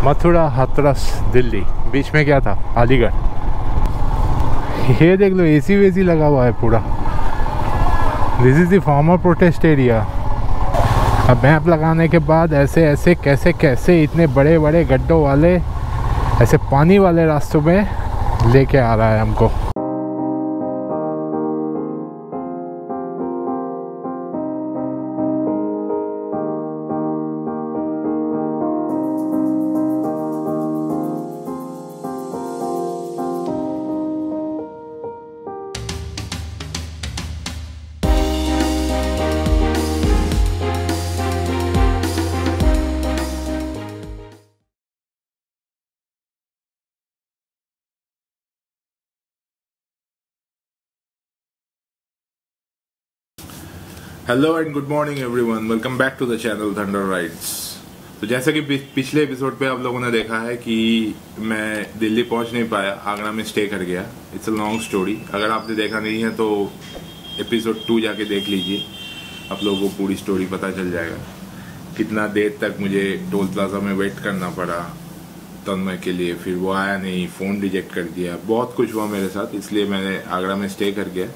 मथुरा, हाथरस, दिल्ली, बीच में क्या था? अलीगढ़। ये देख लो, एसी वेसी लगा हुआ है पूरा। This is the farmer protest area. अब मैप लगाने के बाद ऐसे ऐसे कैसे कैसे इतने बड़े बड़े गड्ढों वाले, ऐसे पानी वाले रास्तों में लेके आ रहा है हमको। Hello and good morning everyone, welcome back to the channel thunder rides. तो जैसा कि पिछले एपिसोड पे आप लोगों ने देखा है कि मैं दिल्ली पहुंच नहीं पाया, आगरा में स्टे कर गया। It's a long story. अगर आपने देखा नहीं है तो एपिसोड 2 जाके देख लीजिए, आप लोगों को पूरी स्टोरी पता चल जाएगा। कितना देर तक मुझे टोल प्लाजा में वेट करना पड़ा तन्मय के लिए, फिर वो आया नहीं, फ़ोन रिजेक्ट कर दिया, बहुत कुछ हुआ मेरे साथ। इसलिए मैंने आगरा में स्टे कर गया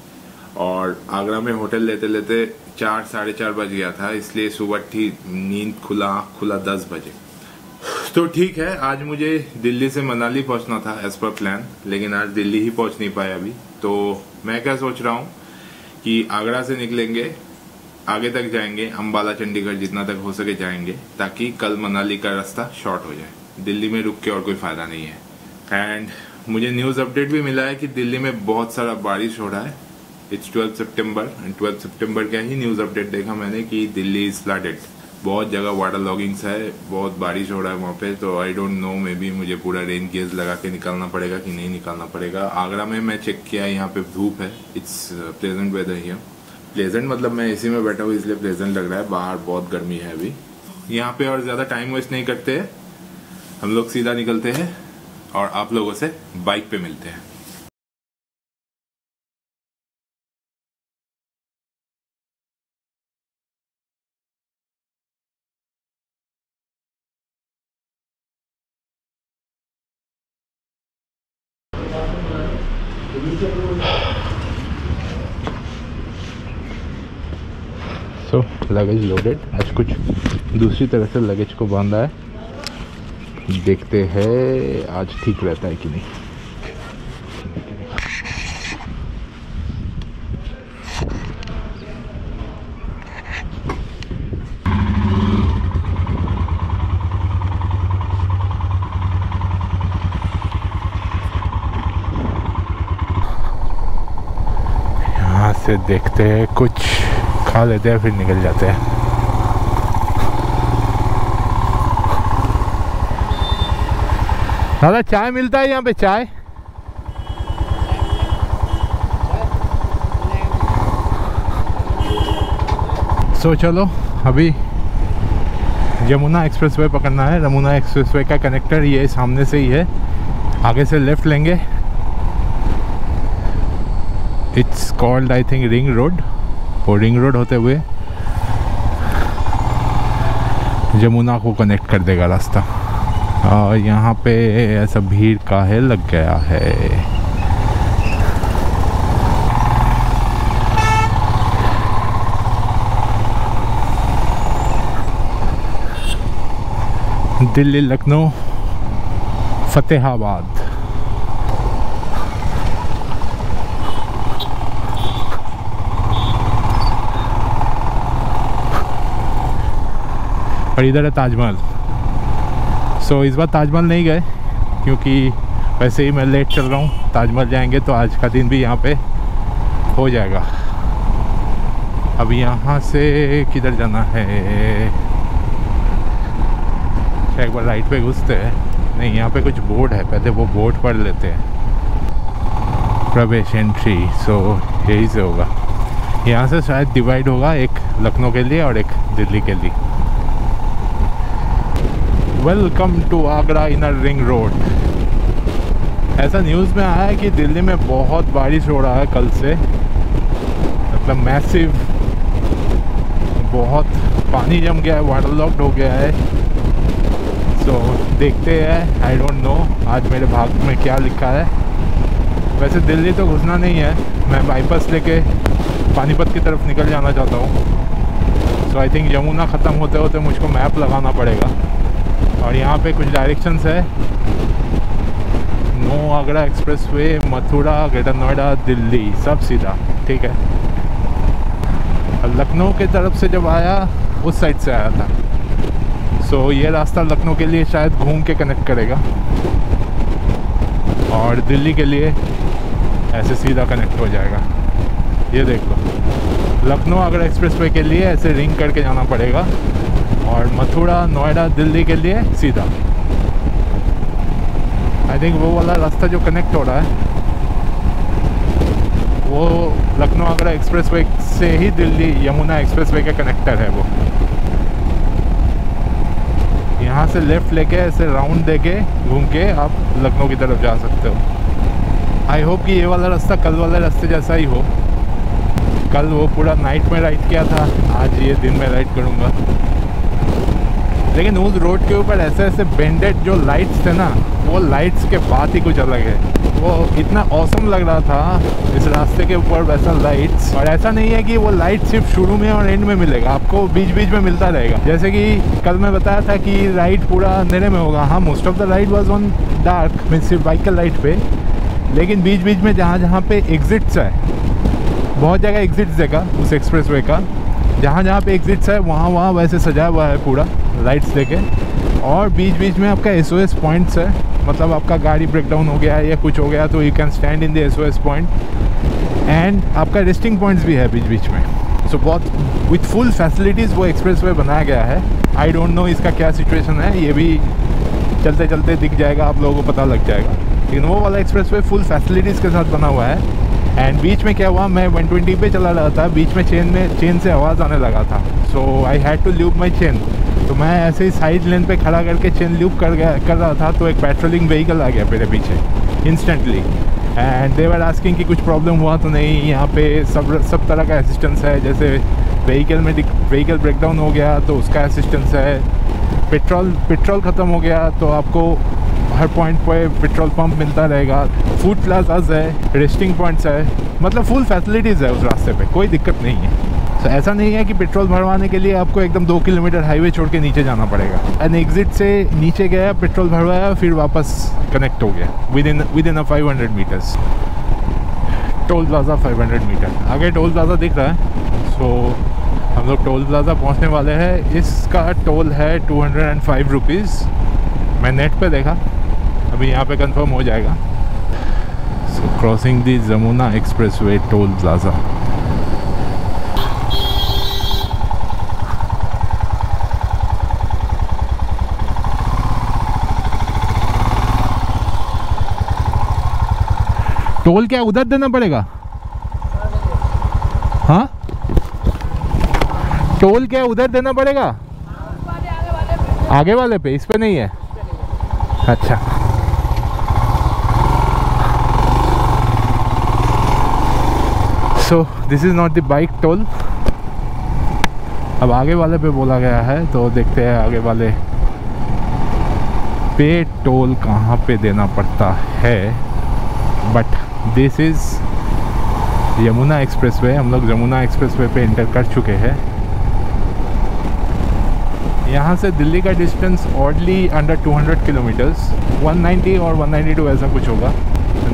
और आगरा में होटल लेते लेते 4 साढ़े 4 बज गया था। इसलिए सुबह ठीक नींद खुला, आँख खुला 10 बजे। तो ठीक है, आज मुझे दिल्ली से मनाली पहुंचना था एज पर प्लान, लेकिन आज दिल्ली ही पहुंच नहीं पाया अभी। तो मैं क्या सोच रहा हूं कि आगरा से निकलेंगे, आगे तक जाएंगे, अंबाला चंडीगढ़ जितना तक हो सके जाएंगे, ताकि कल मनाली का रास्ता शॉर्ट हो जाए। दिल्ली में रुक के और कोई फायदा नहीं है। एंड मुझे न्यूज अपडेट भी मिला है कि दिल्ली में बहुत सारा बारिश हो रहा है। इट्स 12 सितंबर एंड 12 सितंबर का ही न्यूज अपडेट देखा मैंने कि दिल्ली इज फ्लडेड। बहुत जगह वाटर लॉगिंग्स है, बहुत बारिश हो रहा है वहाँ पे। तो I don't know, may be मुझे पूरा रेन गेज लगा के निकलना पड़ेगा कि नहीं निकलना पड़ेगा। आगरा में मैं चेक किया, यहाँ पे धूप है। It's pleasant weather here. Pleasant मतलब मैं एसी में बैठा हूँ इसलिए प्लेजेंट लग रहा है, बाहर बहुत गर्मी है अभी। यहाँ पे और ज्यादा टाइम वेस्ट नहीं करते हैं, हम लोग सीधा निकलते हैं और आप लोगों से बाइक पे मिलते हैं। सो लगेज लोडेड। आज कुछ दूसरी तरह से लगेज को बांधा है, देखते हैं आज ठीक रहता है कि नहीं। यहाँ से देखते हैं, कुछ खा लेते हैं, फिर निकल जाते हैं। दादा चाय मिलता है यहाँ पे? चाय सो चलो अभी यमुना एक्सप्रेसवे पकड़ना है। यमुना एक्सप्रेसवे का कनेक्टर ये सामने से ही है, आगे से लेफ्ट लेंगे। It's called I think ring road, और रिंग रोड होते हुए यमुना को कनेक्ट कर देगा रास्ता। और यहाँ पे ऐसा भीड़ काहे लग गया है? दिल्ली, लखनऊ, फतेहाबाद। और इधर है ताजमहल। सो इस बार ताजमहल नहीं गए क्योंकि वैसे ही मैं लेट चल रहा हूँ। ताजमहल जाएंगे तो आज का दिन भी यहाँ पे हो जाएगा। अब यहाँ से किधर जाना है? एक बार राइट पे घुसते हैं। नहीं, यहाँ पे कुछ बोर्ड है, पहले वो बोर्ड पढ़ लेते हैं। प्रवेश एंट्री, सो यही से होगा। यहाँ से शायद डिवाइड होगा, एक लखनऊ के लिए और एक दिल्ली के लिए। Welcome to Agra inner ring road. ऐसा न्यूज़ में आया है कि दिल्ली में बहुत बारिश हो रहा है कल से, मतलब मैसिव, बहुत पानी जम गया है, वाटर लॉक्ड हो गया है। सो देखते हैं, आई डोंट नो आज मेरे भाग्य में क्या लिखा है। वैसे दिल्ली तो घुसना नहीं है, मैं बाईपास लेके पानीपत की तरफ निकल जाना चाहता हूँ। सो आई थिंक यमुना ख़त्म होते होते मुझको मैप लगाना पड़ेगा। और यहाँ पे कुछ डायरेक्शंस है, no Agra expressway, Mathura, Greater Noida, Delhi, सब सीधा, ठीक है। लखनऊ की तरफ से जब आया उस साइड से आया था, सो ये रास्ता लखनऊ के लिए शायद घूम के कनेक्ट करेगा और दिल्ली के लिए ऐसे सीधा कनेक्ट हो जाएगा। ये देख लो, लखनऊ आगरा एक्सप्रेस वे के लिए ऐसे रिंग करके जाना पड़ेगा और मथुरा, नोएडा, दिल्ली के लिए सीधा। आई थिंक वो वाला रास्ता जो कनेक्ट हो रहा है वो लखनऊ आगरा एक्सप्रेस वे से ही दिल्ली यमुना एक्सप्रेस वे का कनेक्टर है। वो यहाँ से लेफ़्ट लेके ऐसे राउंड देके घूम के आप लखनऊ की तरफ जा सकते हो। आई होप कि ये वाला रास्ता कल वाले रास्ते जैसा ही हो। कल वो पूरा नाइट में राइड किया था, आज ये दिन में राइड करूँगा। लेकिन उस रोड के ऊपर ऐसे ऐसे बेंडेड जो लाइट्स थे ना, वो लाइट्स के बात ही कुछ अलग है। वो इतना ऑसम लग रहा था इस रास्ते के ऊपर वैसा लाइट्स। और ऐसा नहीं है कि वो लाइट सिर्फ शुरू में और एंड में मिलेगा, आपको बीच बीच में मिलता रहेगा। जैसे कि कल मैं बताया था कि राइड पूरा अंधेरे में होगा। हाँ, most of the ride was on dark, means सिर्फ व्हीकल लाइट पे। लेकिन बीच बीच में जहाँ जहाँ पे एग्जिट्स है, बहुत जगह एग्जिट्स देगा उस एक्सप्रेस वे का, जहाँ जहाँ पे एग्जिट्स है वहाँ वहाँ वैसे सजा हुआ है पूरा लाइट्स देके। और बीच बीच में आपका SOS पॉइंट्स है, मतलब आपका गाड़ी ब्रेक डाउन हो गया है या कुछ हो गया तो you can stand in the SOS point. And आपका रेस्टिंग पॉइंट्स भी है बीच बीच में। सो बहुत विथ फुल फैसिलिटीज़ वो एक्सप्रेस वे बनाया गया है। आई डोंट नो इसका क्या सिचुएशन है, ये भी चलते चलते दिख जाएगा, आप लोगों को पता लग जाएगा। लेकिन वो वाला एक्सप्रेस वे फुल फैसिलिटीज़ के साथ बना हुआ है। एंड बीच में क्या हुआ, मैं 120 पे चला रहा था, बीच में चेन से आवाज़ आने लगा था। So I had to lube my chain. तो मैं ऐसे ही साइड लेन पे खड़ा करके चेन लूप कर रहा था, तो एक पेट्रोलिंग व्हीकल आ गया मेरे पीछे instantly. And they were asking कि कुछ प्रॉब्लम हुआ तो नहीं। यहाँ पे सब तरह का असिस्टेंस है, जैसे व्हीकल ब्रेकडाउन हो गया तो उसका असिस्टेंस है, पेट्रोल ख़त्म हो गया तो आपको हर पॉइंट पे पेट्रोल पंप मिलता रहेगा, फूड प्लाजाज है, रेस्टिंग पॉइंट्स है, मतलब फुल फैसिलिटीज़ है उस रास्ते पे, कोई दिक्कत नहीं है। तो ऐसा नहीं है कि पेट्रोल भरवाने के लिए आपको एकदम 2 किलोमीटर हाईवे छोड़ के नीचे जाना पड़ेगा। एंड एग्जिट से नीचे गया, पेट्रोल भरवाया, फिर वापस कनेक्ट हो गया within 500 meters. Toll plaza 500 meter आगे टोल प्लाजा दिख रहा है। सो हम लोग टोल प्लाजा पहुंचने वाले हैं। इसका टोल है 205 रुपीज़। मैं नेट पे देखा, अभी यहाँ पे कंफर्म हो जाएगा। So crossing the Yamuna expressway toll plaza. Toll क्या उधर देना पड़ेगा? हाँ, टोल क्या उधर देना पड़ेगा? आगे वाले पे, इस पे नहीं है। अच्छा, so this is not the bike toll. अब आगे वाले पे बोला गया है, तो देखते हैं आगे वाले पे टोल कहाँ पे देना पड़ता है। But this is Yamuna express way. हम लोग यमुना एक्सप्रेस वे पे एंटर कर चुके हैं। यहाँ से दिल्ली का डिस्टेंस ऑडली अंडर 200 किलोमीटर्स, 190 और 192 ऐसा कुछ होगा।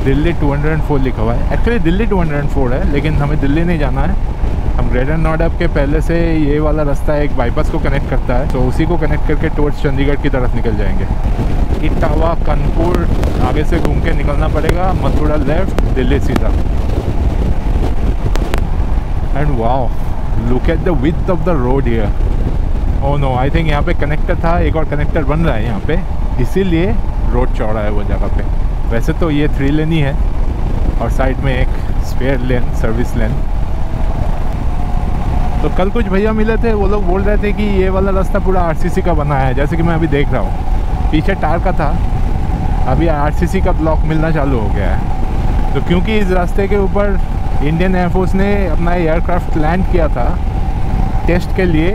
दिल्ली 204 लिखा हुआ है। एक्चुअली दिल्ली 204 है, लेकिन हमें दिल्ली नहीं जाना है। हम ग्रेटर नोएडा के पहले से ये वाला रास्ता एक बाईपास को कनेक्ट करता है, तो उसी को कनेक्ट करके टुवर्ड्स चंडीगढ़ की तरफ निकल जाएंगे। इटावा, कानपुर आगे से घूम के निकलना पड़ेगा, मथुरा लेफ्ट, दिल्ली सीधा। And wow, look at the width of the road here. Oh no, I think यहाँ पे कनेक्टर था, एक और कनेक्टर बन रहा है यहाँ पे, इसीलिए रोड चौड़ा है वो जगह पे। वैसे तो ये 3 लेन ही है और साइड में एक स्पेयर लेन, सर्विस लेन। तो कल कुछ भैया मिले थे, वो लोग बोल रहे थे कि ये वाला रास्ता पूरा RCC का बना है, जैसे कि मैं अभी देख रहा हूँ। पीछे टार का था, अभी RCC का ब्लॉक मिलना चालू हो गया है। तो क्योंकि इस रास्ते के ऊपर इंडियन एयरफोर्स ने अपना एयरक्राफ्ट लैंड किया था टेस्ट के लिए,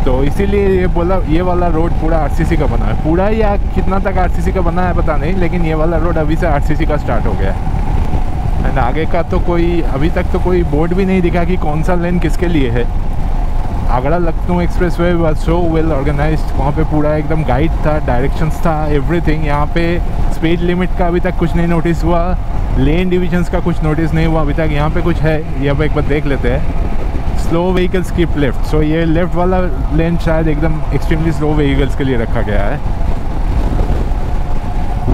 तो इसीलिए ये वाला रोड पूरा आरसीसी का बना है, पूरा या कितना तक आरसीसी का बना है पता नहीं, लेकिन ये वाला रोड अभी से आरसीसी का स्टार्ट हो गया है। एंड आगे का तो कोई अभी तक तो कोई बोर्ड भी नहीं दिखा कि कौन सा लेन किसके लिए है। Agra Lucknow expressway was so well organised, वहाँ पे पूरा एकदम गाइड था, डायरेक्शंस था, एवरीथिंग। यहाँ पे स्पीड लिमिट का अभी तक कुछ नहीं नोटिस हुआ, लेन डिविजन्स का कुछ नोटिस नहीं हुआ अभी तक। यहाँ पे कुछ है, ये अब एक बार देख लेते हैं। स्लो व्हीकल्स कीप लेफ्ट, सो ये लेफ्ट वाला लेन शायद एकदम एक्सट्रीमली स्लो व्हीकल्स के लिए रखा गया है।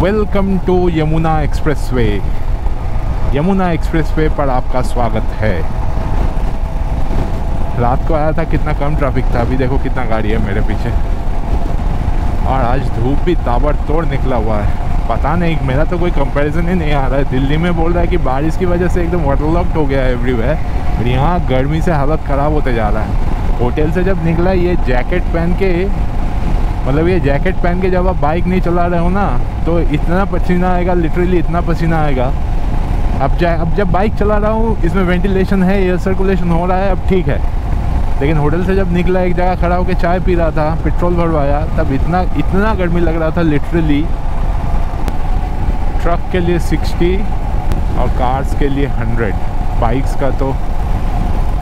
Welcome to Yamuna expressway. Yamuna expressway पर आपका स्वागत है। रात को आया था, कितना कम ट्रैफिक था, अभी देखो कितना गाड़ी है मेरे पीछे। और आज धूप भी ताबड़तोड़ निकला हुआ है, पता नहीं, मेरा तो कोई कंपैरिजन ही नहीं आ रहा है। दिल्ली में बोल रहा है कि बारिश की वजह से एकदम वाटरलॉक्ड हो गया है एवरीवेयर, और यहाँ गर्मी से हालत ख़राब होते जा रहा है। होटल से जब निकला ये जैकेट पहन के, मतलब ये जैकेट पहन के जब आप बाइक नहीं चला रहे हो ना, तो इतना पसीना आएगा, लिटरली इतना पसीना आएगा। अब जब बाइक चला रहा हूँ, इसमें वेंटिलेशन है, एयर सर्कुलेशन हो रहा है, अब ठीक है। लेकिन होटल से जब निकला, एक जगह खड़ा होकर चाय पी रहा था, पेट्रोल भरवाया, तब इतना गर्मी लग रहा था लिटरली। ट्रक के लिए 60 और कार्स के लिए 100, बाइक्स का तो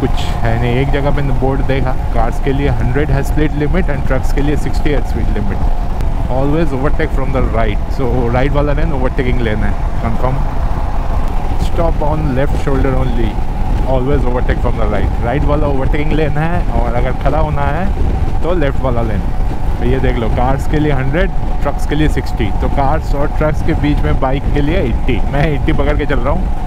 कुछ है नहीं। एक जगह पे बोर्ड देखा, कार्स के लिए 100 है स्पीड लिमिट एंड ट्रक्स के लिए 60 है speed limit. Always overtake from the right, so right वाला लेन ओवरटेकिंग लेन है confirm. Stop on left shoulder only, always overtake from the right. Right वाला ओवरटेकिंग लेन है, और अगर खड़ा होना है तो लेफ़्ट वाला लेन। तो ये देख लो, कार्स के लिए 100, ट्रक्स के लिए 60। तो कार्स और ट्रक्स के बीच में बाइक के लिए 80, मैं 80 पकड़ के चल रहा हूँ।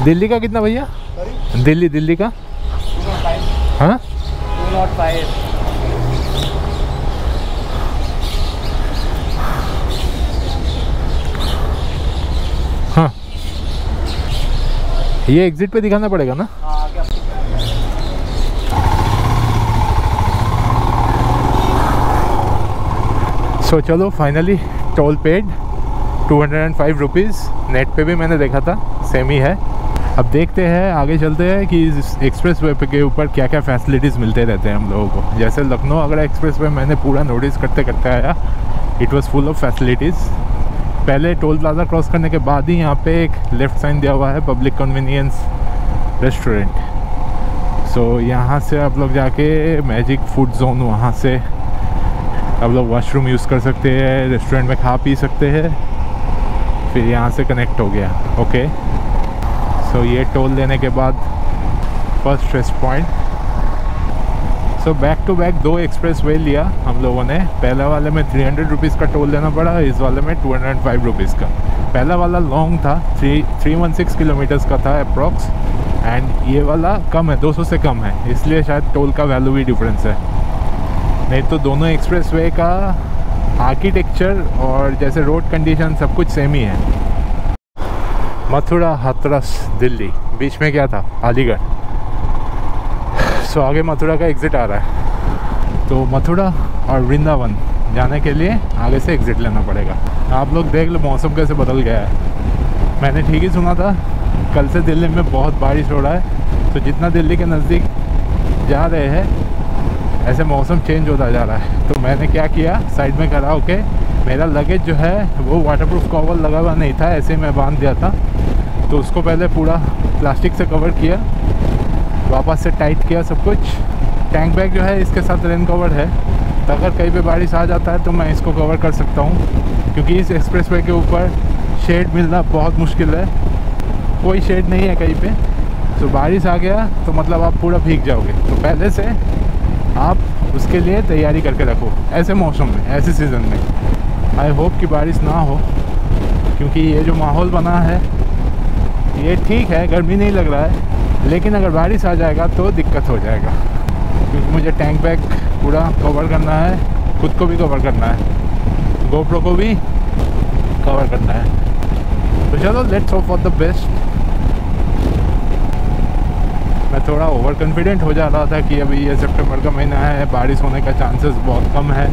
दिल्ली का कितना भैया? दिल्ली का 205। हाँ 205। हाँ, ये एग्जिट पे दिखाना पड़ेगा ना? हाँ क्या? सो चलो finally toll paid 205 rupees. Net पे भी मैंने देखा था सेम ही है। अब देखते हैं, आगे चलते हैं कि इस एक्सप्रेस वे के ऊपर क्या क्या फैसिलिटीज़ मिलते रहते हैं हम लोगों को। जैसे लखनऊ आगरा एक्सप्रेस वे मैंने पूरा नोटिस करते करते आया, it was full of facilities. पहले टोल प्लाजा क्रॉस करने के बाद ही यहाँ पे एक लेफ़्ट साइन दिया हुआ है, पब्लिक कन्वीनियंस रेस्टोरेंट। सो यहाँ से आप लोग जाके मैजिक फूड जोन, वहाँ से आप लोग वॉशरूम यूज़ कर सकते हैं, रेस्टोरेंट में खा पी सकते हैं, फिर यहाँ से कनेक्ट हो गया। ओके, सो ये टोल देने के बाद first rest point. So back to back 2 expressway लिया हम लोगों ने। पहले वाले में 300 रुपीज़ का टोल देना पड़ा, इस वाले में 205 रुपीज़ का। पहला वाला लॉन्ग था, 316 किलोमीटर्स का था अप्रॉक्स, एंड ये वाला कम है, 200 से कम है, इसलिए शायद टोल का वैल्यू भी डिफरेंस है। नहीं तो दोनों एक्सप्रेस वे का आर्किटेक्चर और जैसे रोड कंडीशन सब कुछ सेम ही है। मथुरा, हाथरस, दिल्ली, बीच में क्या था? अलीगढ़। सो आगे मथुरा का एग्ज़िट आ रहा है, तो मथुरा और वृंदावन जाने के लिए आगे से एग्ज़िट लेना पड़ेगा। आप लोग देख लो मौसम कैसे बदल गया है। मैंने ठीक ही सुना था, कल से दिल्ली में बहुत बारिश हो रहा है, तो जितना दिल्ली के नज़दीक जा रहे हैं ऐसे मौसम चेंज होता जा रहा है। तो मैंने क्या किया, साइड में खड़ा होके, मेरा लगेज जो है वो वाटरप्रूफ कवर लगा हुआ नहीं था, ऐसे मैं बांध दिया था, तो उसको पहले पूरा प्लास्टिक से कवर किया, वापस से टाइट किया सब कुछ। टैंक बैग जो है इसके साथ रेन कवर है, तो अगर कहीं पे बारिश आ जाता है तो मैं इसको कवर कर सकता हूँ, क्योंकि इस एक्सप्रेस वे के ऊपर शेड मिलना बहुत मुश्किल है, कोई शेड नहीं है कहीं पे। तो बारिश आ गया तो मतलब आप पूरा भीग जाओगे, तो पहले से आप उसके लिए तैयारी करके रखो ऐसे मौसम में, ऐसे सीज़न में। आई होप कि बारिश ना हो, क्योंकि ये जो माहौल बना है ये ठीक है, गर्मी नहीं लग रहा है, लेकिन अगर बारिश आ जाएगा तो दिक्कत हो जाएगा, क्योंकि मुझे टैंक बैग पूरा कवर करना है, खुद को भी कवर करना है, गोप्रो को भी कवर करना है। तो चलो let's hope for the best. मैं थोड़ा ओवर कॉन्फिडेंट हो जा रहा था कि अभी ये सितंबर का महीना है, बारिश होने का चांसेस बहुत कम है।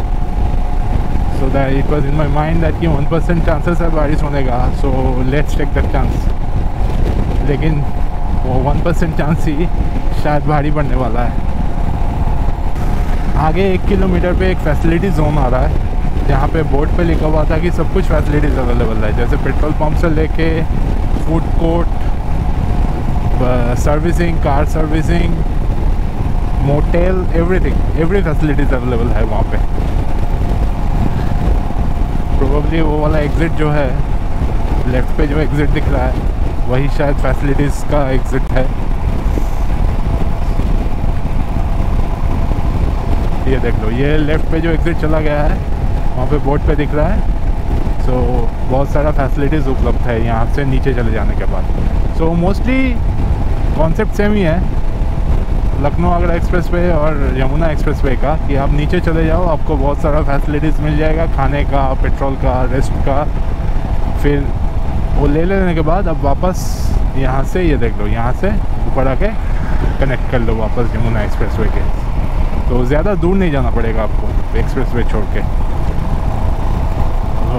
So that it was in my mind that कि 1% चांसेस है बारिश होने का, so let's take that chance. लेकिन वो 1% चांस ही शायद भारी पड़ने वाला है। आगे 1 किलोमीटर पे एक फैसिलिटी जोन आ रहा है जहाँ पे बोर्ड पे लिखा हुआ था कि सब कुछ फैसिलिटीज़ अवेलेबल है, जैसे पेट्रोल पंप से लेके food court, servicing, car servicing, motel, everything, every facilities available है वहाँ पे। प्रोबेबली वो वाला एग्ज़िट जो है, लेफ़्ट पे जो एग्ज़िट दिख रहा है वही शायद फैसिलिटीज़ का एग्ज़िट है। ये देख लो, ये लेफ़्ट पे जो एग्ज़िट चला गया है वहाँ पे बोर्ड पे दिख रहा है। सो बहुत सारा फैसिलिटीज़ उपलब्ध है यहाँ से नीचे चले जाने के बाद। सो मोस्टली कॉन्सेप्ट सेम ही है लखनऊ आगरा एक्सप्रेस वे और यमुना एक्सप्रेस वे का, कि आप नीचे चले जाओ, आपको बहुत सारा फैसिलिटीज़ मिल जाएगा, खाने का, पेट्रोल का, रेस्ट का। फिर वो ले लेने के बाद अब वापस यहाँ से, ये देख लो, यहाँ से ऊपर आके कनेक्ट कर लो वापस यमुना एक्सप्रेस वे के। तो ज़्यादा दूर नहीं जाना पड़ेगा आपको एक्सप्रेस वे छोड़ के।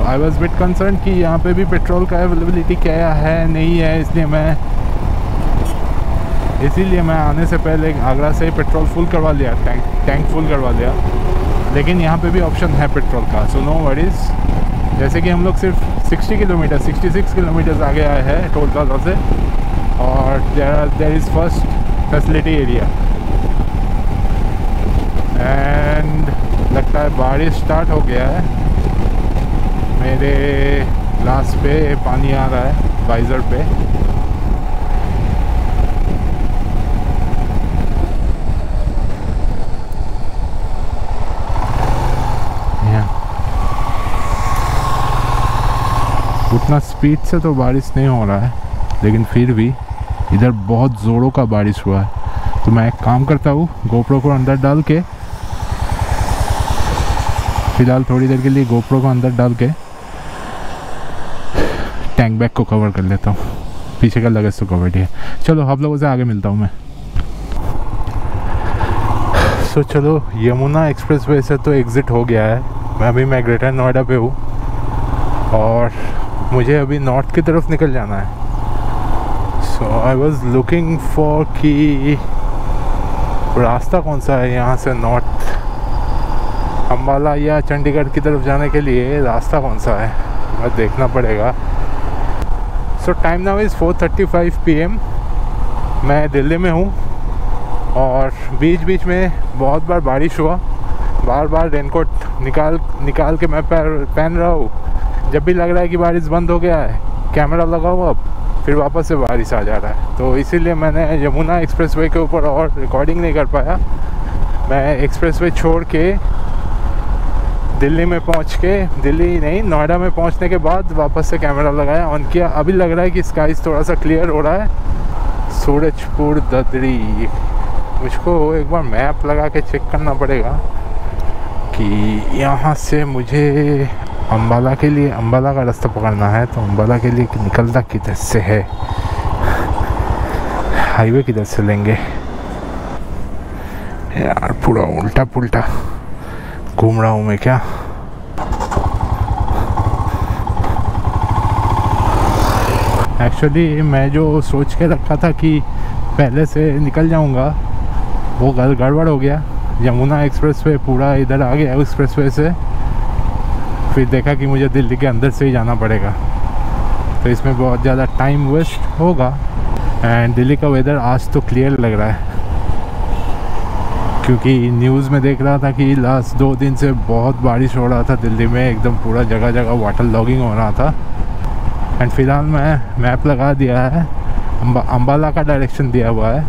आई वॉज बिट कंसर्न कि यहाँ पे भी पेट्रोल का अवेलेबिलिटी क्या है नहीं है, इसीलिए मैं आने से पहले आगरा से पेट्रोल फुल करवा लिया, टैंक फुल करवा लिया। लेकिन यहाँ पे भी ऑप्शन है पेट्रोल का, सो नो वरीज़। जैसे कि हम लोग सिर्फ 66 किलोमीटर्स आगे आए हैं टोल प्लाजा से, और there is first facility area. And लगता है बारिश स्टार्ट हो गया है, मेरे ग्लास पे पानी आ रहा है, वाइज़र पे। उतना स्पीड से तो बारिश नहीं हो रहा है, लेकिन फिर भी इधर बहुत ज़ोरों का बारिश हुआ है। तो मैं एक काम करता हूँ, गोप्रो को अंदर डाल के, फ़िलहाल थोड़ी देर के लिए गोप्रो को अंदर डाल के टैंक बैग को कवर कर लेता हूँ, पीछे का लगेज तो कवर्ड है। चलो आप लोगों से आगे मिलता हूँ मैं। सो चलो, यमुना एक्सप्रेस वे से तो एग्ज़िट हो गया है। मैं ग्रेटर नोएडा पे हूँ और मुझे अभी नॉर्थ की तरफ निकल जाना है। सो आई वॉज लुकिंग फॉर कि रास्ता कौन सा है यहाँ से नॉर्थ अम्बाला या चंडीगढ़ की तरफ जाने के लिए, रास्ता कौन सा है मैं देखना पड़ेगा। सो टाइम नाउ इज़ 4:35 PM। मैं दिल्ली में हूँ और बीच बीच में बहुत बार बारिश हुआ, बार बार रेनकोट निकाल के मैं पहन रहा हूँ। जब भी लग रहा है कि बारिश बंद हो गया है, कैमरा लगाओ, अब फिर वापस से बारिश आ जा रहा है। तो इसीलिए मैंने यमुना एक्सप्रेसवे के ऊपर और रिकॉर्डिंग नहीं कर पाया। मैं एक्सप्रेसवे छोड़ के दिल्ली में पहुंच के, दिल्ली नहीं नोएडा में पहुंचने के बाद वापस से कैमरा लगाया, ऑन किया। अभी लग रहा है कि स्काइस थोड़ा सा क्लियर हो रहा है। सूरजपुर ददरी, मुझको एक बार मैप लगा के चेक करना पड़ेगा कि यहाँ से मुझे अम्बाला के लिए, अम्बाला का रास्ता पकड़ना है। तो अम्बाला के लिए निकलता किधर से है, हाईवे किधर से लेंगे यार, पूरा उल्टा पुल्टा घूम रहा हूँ मैं क्या। एक्चुअली मैं जो सोच के रखा था कि पहले से निकल जाऊँगा, वो गड़बड़ हो गया। यमुना एक्सप्रेसवे पूरा इधर आ गया एक्सप्रेसवे से, फिर देखा कि मुझे दिल्ली के अंदर से ही जाना पड़ेगा, तो इसमें बहुत ज़्यादा टाइम वेस्ट होगा। एंड दिल्ली का वेदर आज तो क्लियर लग रहा है, क्योंकि न्यूज़ में देख रहा था कि लास्ट 2 दिन से बहुत बारिश हो रहा था दिल्ली में, एकदम पूरा जगह जगह वाटर लॉगिंग हो रहा था। एंड फिलहाल मैं मैप लगा दिया है, अम्बाला का डायरेक्शन दिया हुआ है।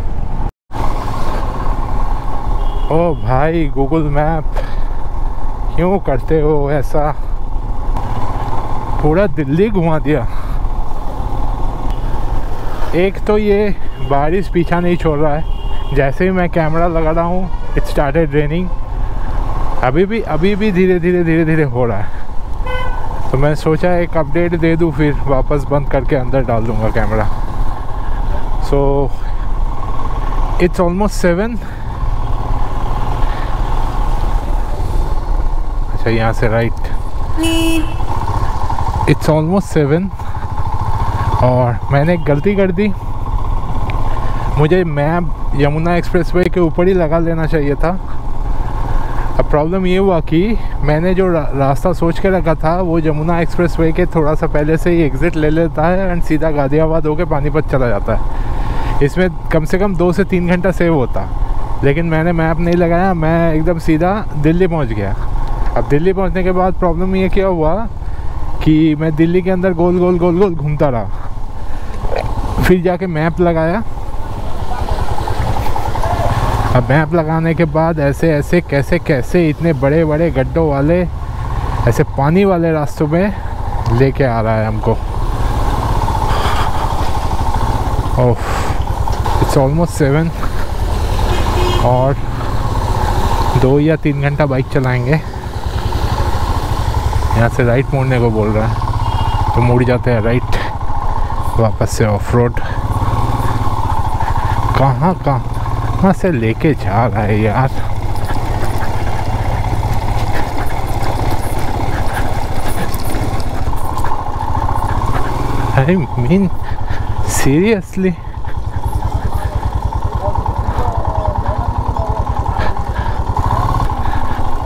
ओ भाई गूगल मैप, क्यों करते हो ऐसा, पूरा दिल्ली घुमा दिया। एक तो ये बारिश पीछा नहीं छोड़ रहा है, जैसे ही मैं कैमरा लगा रहा हूँ इट स्टार्टेड रेनिंग। अभी भी धीरे धीरे हो रहा है। तो मैं सोचा एक अपडेट दे दूँ, फिर वापस बंद करके अंदर डाल दूँगा कैमरा। So it's almost 7। अच्छा यहाँ से राइट। इट्स ऑलमोस्ट 7 और मैंने एक गलती कर दी। मुझे मैप यमुना एक्सप्रेसवे के ऊपर ही लगा लेना चाहिए था। अब प्रॉब्लम ये हुआ कि मैंने जो रास्ता सोच के रखा था वो यमुना एक्सप्रेसवे के थोड़ा सा पहले से ही एग्ज़िट ले लेता है एंड सीधा गाज़ियाबाद होकर पानीपत चला जाता है। इसमें कम से कम 2 से 3 घंटा सेव होता, लेकिन मैंने मैप नहीं लगाया, मैं एकदम सीधा दिल्ली पहुंच गया। अब दिल्ली पहुंचने के बाद प्रॉब्लम ये क्या हुआ कि मैं दिल्ली के अंदर गोल गोल गोल गोल घूमता रहा। फिर जाके मैप लगाया। अब मैप लगाने के बाद ऐसे ऐसे कैसे कैसे इतने बड़े बड़े गड्ढों वाले ऐसे पानी वाले रास्तों में लेके आ रहा है हमको। ओह, इट्स ऑलमोस्ट 7 और 2 या 3 घंटा बाइक चलाएंगे। यहाँ से राइट मोड़ने को बोल रहा है तो मुड़ जाते हैं राइट, वापस से ऑफ रोड। कहाँ से लेके जा रहा है यार। I mean seriously.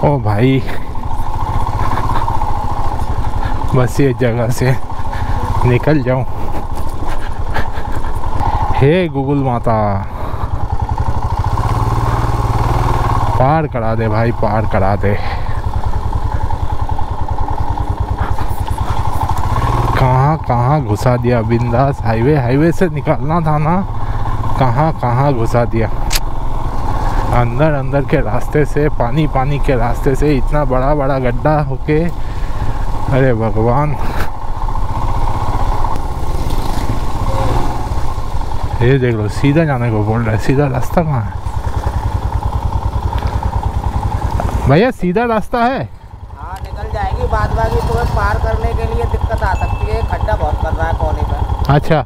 ओ भाई, बस ये जगह से निकल जाऊं। हे गूगल माता, पार करा दे भाई, पार करा दे। कहाँ घुसा दिया। बिंदास हाईवे से निकालना था ना, कहाँ घुसा दिया। अंदर के रास्ते से, पानी के रास्ते से इतना बड़ा गड्ढा होके, अरे भगवान। ये देख लो, सीधा जाने को बोल रहा है। सीधा रास्ता कहाँ है भैया? सीधा रास्ता है? हाँ, निकल जाएगी। बाद बाकी तुम्हें पार करने के लिए दिक्कत आ सकती है, खड्डा बहुत कर रहा है कोने पे। अच्छा,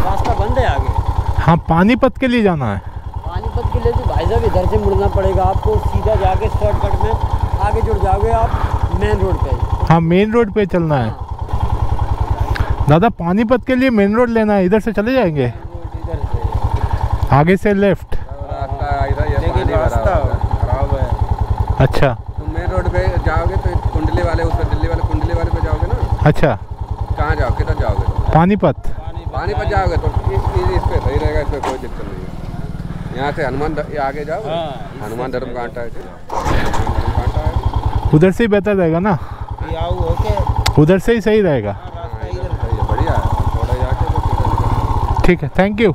रास्ता बंद है आगे। हाँ, पानीपत के लिए जाना है। पानीपत के लिए तो भाई साहब इधर से मुड़ना पड़ेगा आपको। सीधा जाके शॉर्टकट में आगे जुड़ जाओगे आप मेन रोड पे। हाँ, मेन रोड पे चलना है। दादा, पानीपत के लिए मेन रोड लेना है, इधर से चले जाएंगे। इधर से आगे से लेफ्ट। लेकिन रास्ता खराब है। अच्छा, मेन रोड पे जाओगे तो कुंडली वाले, उस पर दिल्ली वाले कुंडली वाले पे जाओगे ना। अच्छा, कहाँ जाओगे, किधर जाओगे? पानीपत। पानीपत जाओगे तो इस पे सही रहेगा, इसमें कोई दिक्कत नहीं है। यहाँ से हनुमान आगे जाओ। हनुमान धर्म कांटा है, उधर से ही बेहतर रहेगा ना? उधर से ही सही रहेगा। बढ़िया है। थोड़ा जाके ठीक है, थैंक यू।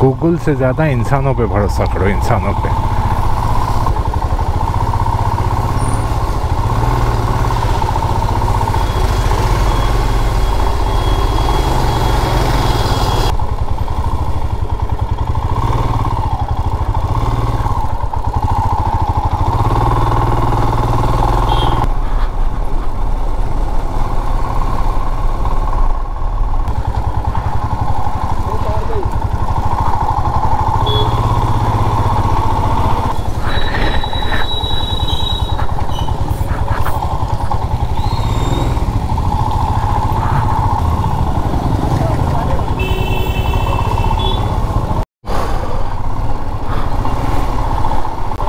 गूगल से ज़्यादा इंसानों पे भरोसा करो, इंसानों पे।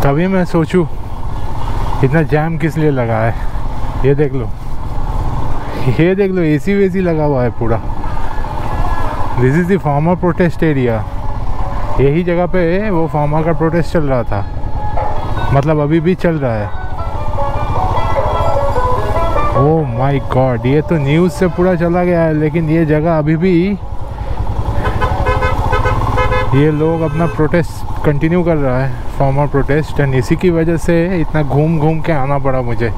तभी मैं सोचूं इतना जाम किस लिए लगा है। ये देख लो, एसी वेसी लगा हुआ है पूरा। This is the farmer protest area. यही जगह पे वो फार्मा का प्रोटेस्ट चल रहा था, मतलब अभी भी चल रहा है। ओह माय गॉड, ये तो न्यूज़ से पूरा चला गया है, लेकिन ये जगह अभी भी, ये लोग अपना प्रोटेस्ट कंटिन्यू कर रहा है, फार्मर प्रोटेस्ट, एंड इसी की वजह से इतना घूम घूम के आना पड़ा मुझे।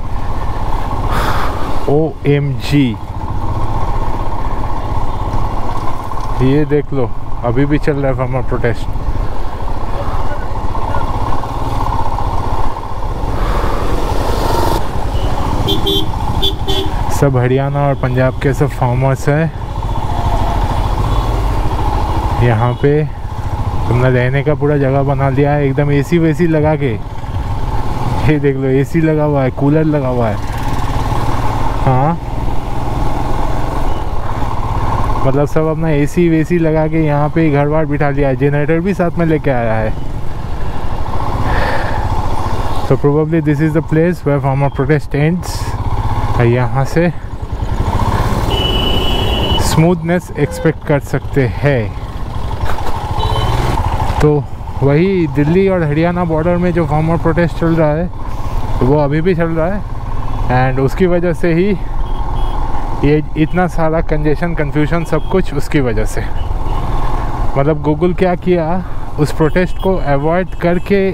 OMG, ये देख लो अभी भी चल रहा है फार्मर प्रोटेस्ट। सब हरियाणा और पंजाब के सब फार्मर्स हैं यहाँ पे। तुमने रहने का पूरा जगह बना लिया है एकदम, AC वेसी लगा के। ये देख लो AC लगा हुआ है, कूलर लगा हुआ है। हाँ, मतलब सब अपना AC वेसी लगा के यहाँ पे घर बार बिठा लिया है। जनरेटर भी साथ में लेके आया है। तो probably this is the place where farmer protest ends. यहाँ से स्मूथनेस एक्सपेक्ट कर सकते हैं। तो वही दिल्ली और हरियाणा बॉर्डर में जो फार्मर प्रोटेस्ट चल रहा है वो अभी भी चल रहा है, एंड उसकी वजह से ही ये इतना सारा कंजेशन, कन्फ्यूजन, सब कुछ उसकी वजह से। मतलब गूगल क्या किया, उस प्रोटेस्ट को अवॉइड करके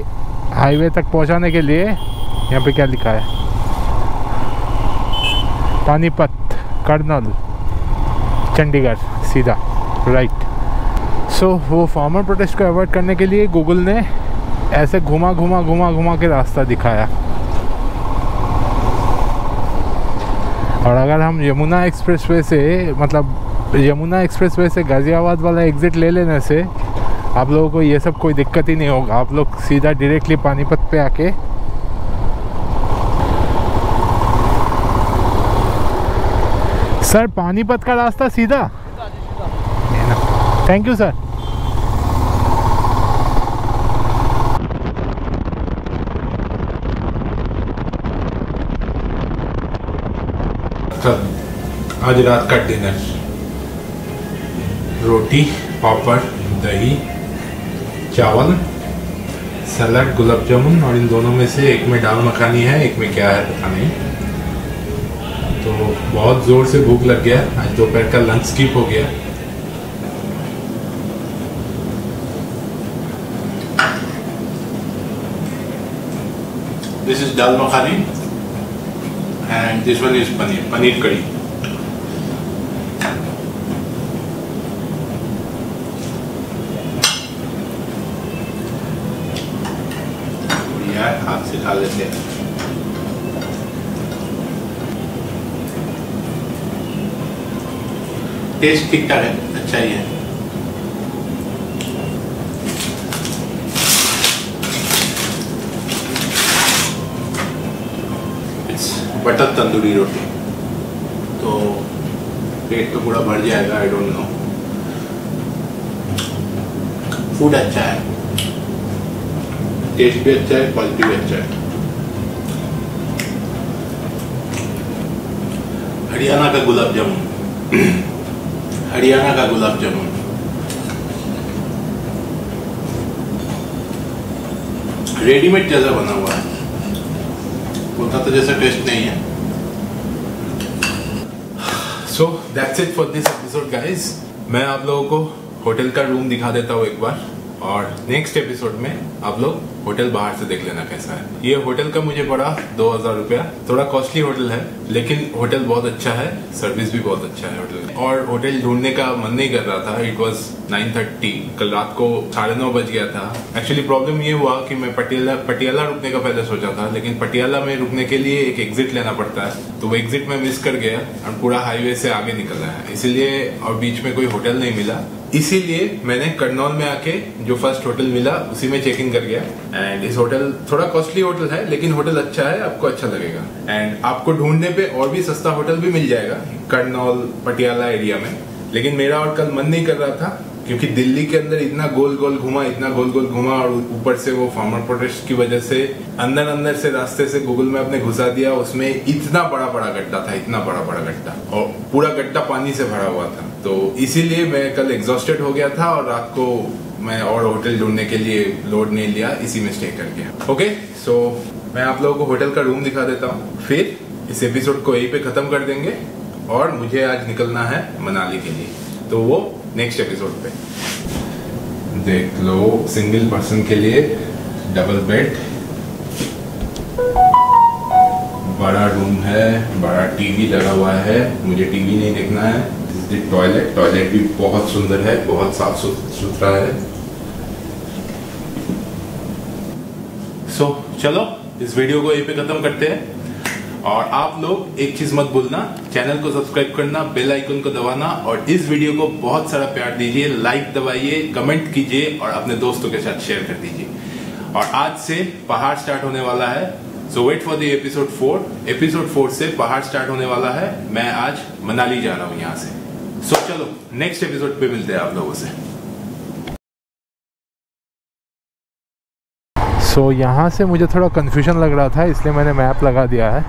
हाईवे तक पहुंचाने के लिए, यहाँ पे क्या लिखा है, पानीपत, कर्नल, चंडीगढ़, सीधा राइट। सो वो फार्मर प्रोटेस्ट को अवॉइड करने के लिए गूगल ने ऐसे घुमा के रास्ता दिखाया। और अगर हम यमुना एक्सप्रेसवे से, मतलब यमुना एक्सप्रेसवे से गाज़ियाबाद वाला एग्ज़िट ले लेने से आप लोगों को ये सब कोई दिक्कत ही नहीं होगा। आप लोग सीधा डायरेक्टली पानीपत पे आके सर, पानीपत का रास्ता सीधा? Thank you sir. आज रात का डिनर, रोटी, पापड़, दही, चावल, सलाद, गुलाब जामुन, और इन दोनों में से एक में दाल मखानी है, एक में क्या है पता नहीं। तो बहुत ज़ोर से भूख लग गया। आज दोपहर का लंच स्किप हो गया। This is dal makhani and this one is paneer कड़ी। यार हाथ से खा लेते हैं। टेस्ट ठीक ठाक है, अच्छा ही है। इट्स बटर तंदूरी रोटी, तो पेट तो पूरा भर जाएगा। आई डोंट नो, फूड अच्छा है, टेस्ट भी अच्छा है, क्वालिटी भी अच्छा है। हरियाणा का गुलाब जामुन, हरियाणा का गुलाब जामुन। रेडीमेड जैसा बना हुआ है, उतना तो जैसा टेस्ट नहीं है। So that's it for this episode guys. मैं आप लोगों को होटल का रूम दिखा देता हूँ एक बार, और नेक्स्ट एपिसोड में आप लोग होटल बाहर से देख लेना कैसा है। ये होटल का मुझे पड़ा 2000 रुपया। थोड़ा कॉस्टली होटल है, लेकिन होटल बहुत अच्छा है, सर्विस भी बहुत अच्छा है होटल। और होटल ढूंढने का मन नहीं कर रहा था। इट वॉज 9:30, कल रात को 9:30 बज गया था। एक्चुअली प्रॉब्लम ये हुआ कि मैं पटियाला रुकने का पहले सोचा था, लेकिन पटियाला में रुकने के लिए एक एग्जिट लेना पड़ता है, तो वो एग्जिट में मिस कर गया और पूरा हाईवे से आगे निकल रहा है, इसीलिए और बीच में कोई होटल नहीं मिला। इसीलिए मैंने कर्नौल में आके जो फर्स्ट होटल मिला उसी में चेक इन कर गया। एंड इस होटल थोड़ा कॉस्टली होटल है, लेकिन होटल अच्छा है, आपको अच्छा लगेगा। एंड आपको ढूंढने पे और भी सस्ता होटल भी मिल जाएगा कर्नौल पटियाला एरिया में। लेकिन मेरा और कल मन नहीं कर रहा था, क्योंकि दिल्ली के अंदर इतना गोल गोल घुमा, और ऊपर से वो फार्मर प्रोटेस्ट की वजह से अंदर से रास्ते से गूगल मैप ने घुसा दिया। उसमें इतना बड़ा गड्ढा था, इतना बड़ा गड्ढा, और पूरा गड्ढा पानी से भरा हुआ था। तो इसीलिए मैं कल एग्जॉस्टेड हो गया था, और रात को मैं और होटल ढूंढने के लिए लोड नहीं लिया, इसी में स्टे कर गया। ओके, सो मैं आप लोगों को होटल का रूम दिखा देता हूँ, फिर इस एपिसोड को यहीं पे खत्म कर देंगे और मुझे आज निकलना है मनाली के लिए, तो वो नेक्स्ट एपिसोड पे। देख लो, सिंगल पर्सन के लिए डबल बेड, बड़ा रूम है, बड़ा टीवी लगा हुआ है, मुझे टीवी नहीं देखना है। टॉयलेट, टॉयलेट भी बहुत सुंदर है, बहुत साफ सुथरा है। सो चलो इस वीडियो को यहीं पे खत्म करते हैं, और आप लोग एक चीज मत भूलना, चैनल को सब्सक्राइब करना, बेल आइकन को दबाना, और इस वीडियो को बहुत सारा प्यार दीजिए, लाइक दबाइए, कमेंट कीजिए और अपने दोस्तों के साथ शेयर कर दीजिए। और आज से पहाड़ स्टार्ट होने वाला है, so wait for the episode 4। Episode 4 से पहाड़ स्टार्ट होने वाला है। मैं आज मनाली जा रहा हूँ यहाँ से। सो चलो नेक्स्ट एपिसोड पे मिलते हैं आप लोगों से। सो यहाँ से मुझे थोड़ा कंफ्यूजन लग रहा था, इसलिए मैंने मैप लगा दिया है।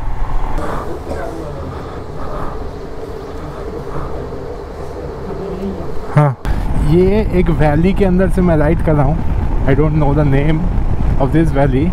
हाँ, ये एक वैली के अंदर से मैं राइड कर रहा हूँ। I don't know the name of this valley.